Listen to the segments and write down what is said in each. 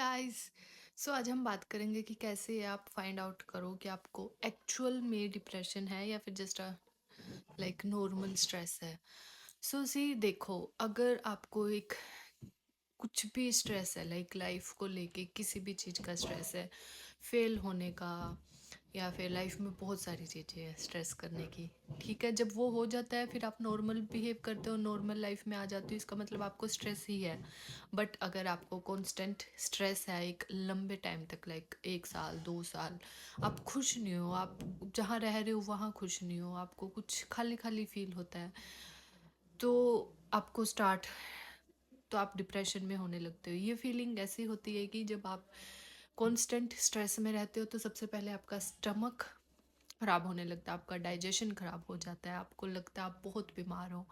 Guys. सो आज हम बात करेंगे कि कैसे आप फाइंड आउट करो कि आपको एक्चुअल में डिप्रेशन है या फिर जस्ट लाइक नॉर्मल स्ट्रेस है। सो सी देखो, अगर आपको एक कुछ भी स्ट्रेस है, लाइक लाइफ को लेके किसी भी चीज़ का स्ट्रेस है, फेल होने का, या फिर लाइफ में बहुत सारी चीज़ें हैं स्ट्रेस करने की। ठीक है, जब वो हो जाता है फिर आप नॉर्मल बिहेव करते हो, नॉर्मल लाइफ में आ जाते हो, इसका मतलब आपको स्ट्रेस ही है। बट अगर आपको कांस्टेंट स्ट्रेस है एक लंबे टाइम तक, लाइक 1 साल 2 साल, आप खुश नहीं हो, आप जहाँ रह रहे हो वहाँ खुश नहीं हो, आपको कुछ खाली खाली फील होता है, तो आपको स्टार्ट तो आप डिप्रेशन में होने लगते हो। ये फीलिंग ऐसी होती है कि जब आप कांस्टेंट स्ट्रेस में रहते हो तो सबसे पहले आपका स्टमक खराब होने लगता है, आपका डाइजेशन खराब हो जाता है, आपको लगता है आप बहुत बीमार हो।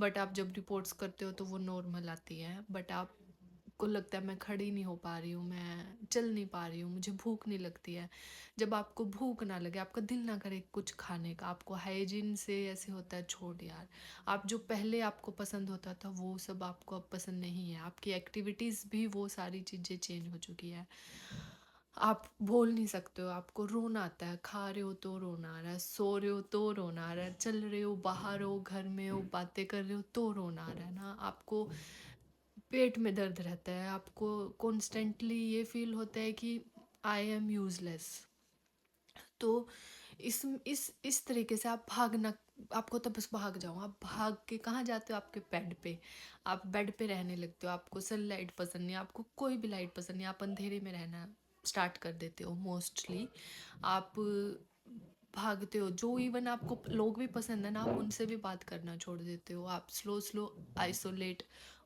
बट आप जब रिपोर्ट्स करते हो तो वो नॉर्मल आती है, बट आपको लगता है मैं खड़ी नहीं हो पा रही हूँ, मैं चल नहीं पा रही हूँ, मुझे भूख नहीं लगती है। जब आपको भूख ना लगे, आपका दिल ना करे कुछ खाने का, आपको हाइजीन से ऐसे होता है छोड़ यार, आप जो पहले आपको पसंद होता था वो सब आपको अब पसंद नहीं है, आपकी एक्टिविटीज़ भी वो सारी चीज़ें चेंज हो चुकी है। आप बोल नहीं सकते हो, आपको रोना आता है, खा रहे हो तो रोना आ रहा है, सो रहे हो तो रोना आ रहा है, चल रहे हो, बाहर हो, घर में हो, बातें कर रहे हो तो रोना आ रहा है ना, आपको पेट में दर्द रहता है, आपको कॉन्स्टेंटली ये फील होता है कि आई एम यूजलेस। तो इस तरीके से आप भागना, आपको तो बस भाग जाओ, आप भाग के कहाँ जाते हो, आपके बेड पे, आप बेड पे रहने लगते हो, आपको सनलाइट पसंद नहीं, आपको कोई भी लाइट पसंद नहीं, आप अंधेरे में रहना स्टार्ट कर देते हो मोस्टली। आप भागते हो, जो इवन आपको लोग भी पसंद है ना, आप उनसे भी बात करना छोड़ देते हो, आप स्लो स्लो आइसोलेट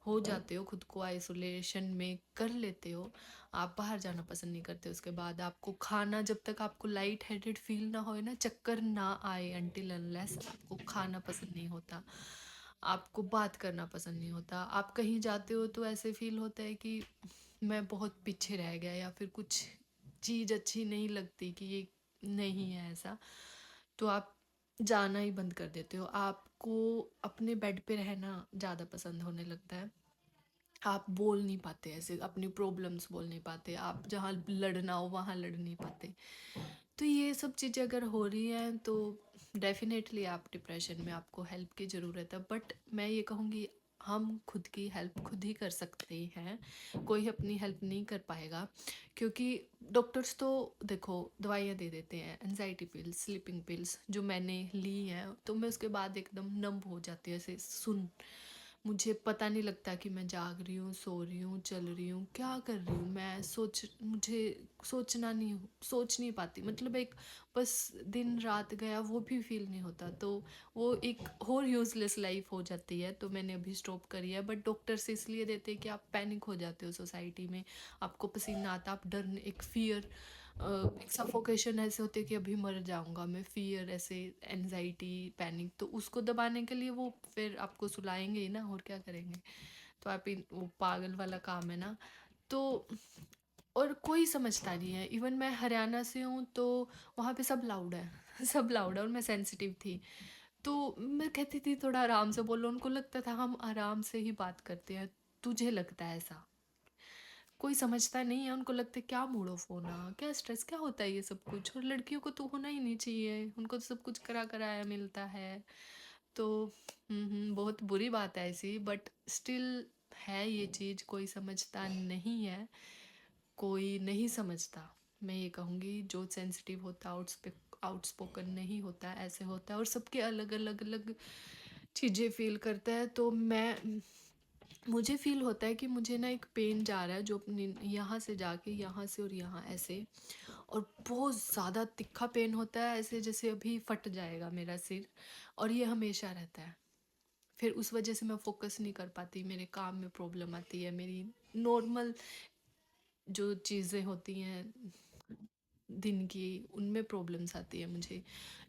हो जाते हो, खुद को आइसोलेशन में कर लेते हो, आप बाहर जाना पसंद नहीं करते। उसके बाद आपको खाना, जब तक आपको लाइट हेडेड फील ना होए ना, चक्कर ना आए, अनटिल अनलेस आपको खाना पसंद नहीं होता, आपको बात करना पसंद नहीं होता, आप कहीं जाते हो तो ऐसे फील होता है कि मैं बहुत पीछे रह गया, या फिर कुछ चीज़ अच्छी नहीं लगती कि ये नहीं है ऐसा, तो आप जाना ही बंद कर देते हो, आपको अपने बेड पे रहना ज़्यादा पसंद होने लगता है, आप बोल नहीं पाते, ऐसे अपनी प्रॉब्लम्स बोल नहीं पाते, आप जहाँ लड़ना हो वहाँ लड़ नहीं पाते। तो ये सब चीज़ें अगर हो रही हैं तो डेफिनेटली आप डिप्रेशन में, आपको हेल्प की ज़रूरत है। बट मैं ये कहूँगी, हम खुद की हेल्प खुद ही कर सकते हैं, कोई अपनी हेल्प नहीं कर पाएगा, क्योंकि डॉक्टर्स तो देखो दवाइयाँ दे देते हैं, एनजाइटी पिल्स, स्लीपिंग पिल्स, जो मैंने ली हैं, तो मैं उसके बाद एकदम नंब हो जाती है, ऐसे सुन, मुझे पता नहीं लगता कि मैं जाग रही हूँ, सो रही हूँ, चल रही हूँ, क्या कर रही हूँ, मैं मुझे सोच नहीं पाती, मतलब एक बस दिन रात गया वो भी फील नहीं होता, तो वो एक और यूजलेस लाइफ हो जाती है। तो मैंने अभी स्टॉप करी है, बट डॉक्टर से इसलिए देते हैं कि आप पैनिक हो जाते हो सोसाइटी में, आपको पसीना आता, आप डर, एक फियर, एक सफोकेशन ऐसे होते कि अभी मर जाऊंगा मैं, फियर ऐसे, एनजाइटी, पैनिक, तो उसको दबाने के लिए वो फिर आपको सुलाएंगे ही ना, और क्या करेंगे। तो आप वो पागल वाला काम है ना। तो और कोई समझता नहीं है, इवन मैं हरियाणा से हूँ तो वहाँ पे सब लाउड है सब लाउड है, और मैं सेंसिटिव थी, तो मैं कहती थी थोड़ा आराम से बोलो, उनको लगता था हम आराम से ही बात करते हैं, तुझे लगता है ऐसा, कोई समझता नहीं है, उनको लगता है क्या मूड ऑफ होना, क्या स्ट्रेस, क्या होता है ये सब कुछ, और लड़कियों को तो होना ही नहीं चाहिए, उनको तो सब कुछ करा कराया मिलता है। तो बहुत बुरी बात है ऐसी, बट स्टिल है ये चीज़, कोई समझता नहीं है, कोई नहीं समझता। मैं ये कहूँगी, जो सेंसिटिव होता है, आउटस्पोकन नहीं होता, ऐसे होता है, और सबके अलग अलग अलग चीज़ें फील करता है। तो मुझे फील होता है कि मुझे ना एक पेन जा रहा है, जो अपने यहाँ से जाके यहाँ से और यहाँ ऐसे, और बहुत ज़्यादा तिखा पेन होता है, ऐसे जैसे अभी फट जाएगा मेरा सिर, और ये हमेशा रहता है। फिर उस वजह से मैं फोकस नहीं कर पाती, मेरे काम में प्रॉब्लम आती है, मेरी नॉर्मल जो चीज़ें होती हैं दिन की, उनमें प्रॉब्लम्स आती है मुझे।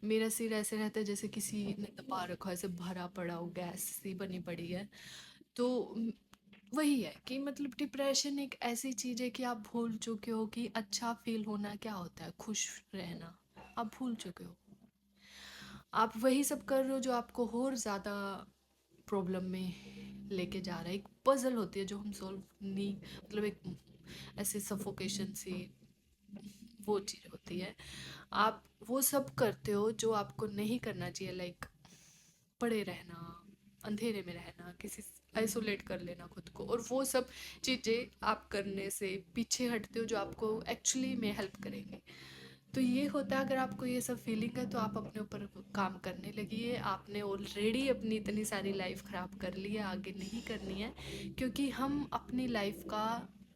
मेरा सिर ऐसे रहता है जैसे किसी ने दबा रखा है, ऐसे भरा पड़ा हो, गैस सी बनी पड़ी है। तो वही है कि मतलब डिप्रेशन एक ऐसी चीज़ है कि आप भूल चुके हो कि अच्छा फील होना क्या होता है, खुश रहना, आप भूल चुके हो, आप वही सब कर रहे हो जो आपको और ज़्यादा प्रॉब्लम में लेके जा रहा है। एक पजल होती है जो हम सॉल्व नहीं, मतलब एक ऐसे सफोकेशन सी, वो चीज़ होती है। आप वो सब करते हो जो आपको नहीं करना चाहिए, लाइक पड़े रहना, अंधेरे में रहना, किसी आइसोलेट कर लेना खुद को, और वो सब चीज़ें आप करने से पीछे हटते हो जो आपको एक्चुअली में हेल्प करेंगे। तो ये होता है, अगर आपको ये सब फीलिंग है तो आप अपने ऊपर काम करने लगिए। आपने ऑलरेडी अपनी इतनी सारी लाइफ ख़राब कर ली है, आगे नहीं करनी है, क्योंकि हम अपनी लाइफ का,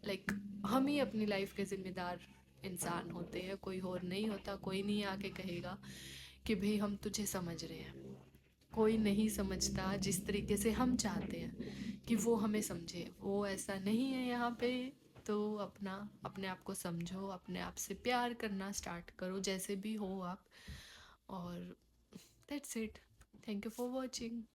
लाइक हम ही अपनी लाइफ के ज़िम्मेदार इंसान होते हैं, कोई और नहीं होता। कोई नहीं आके कहेगा कि भाई हम तुझे समझ रहे हैं। कोई नहीं समझता जिस तरीके से हम चाहते हैं कि वो हमें समझे, वो ऐसा नहीं है यहाँ पे। तो अपना अपने आप को समझो, अपने आप से प्यार करना स्टार्ट करो, जैसे भी हो आप। और that's it. Thank you for watching.